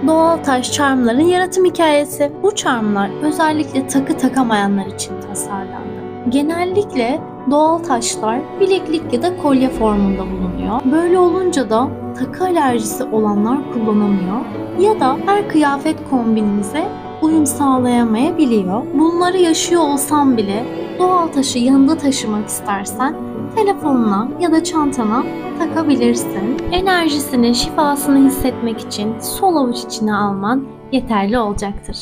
Doğal taş charmların yaratım hikayesi. Bu charmlar özellikle takı takamayanlar için tasarlandı. Genellikle doğal taşlar bileklik ya da kolye formunda bulunuyor. Böyle olunca da takı alerjisi olanlar kullanamıyor ya da her kıyafet kombininize uyum sağlayamayabiliyor. Bunları yaşıyor olsam bile doğal taşı yanında taşımak istersen telefonuna ya da çantana takabilirsin. Enerjisini, şifasını hissetmek için sol avuç içine alman yeterli olacaktır.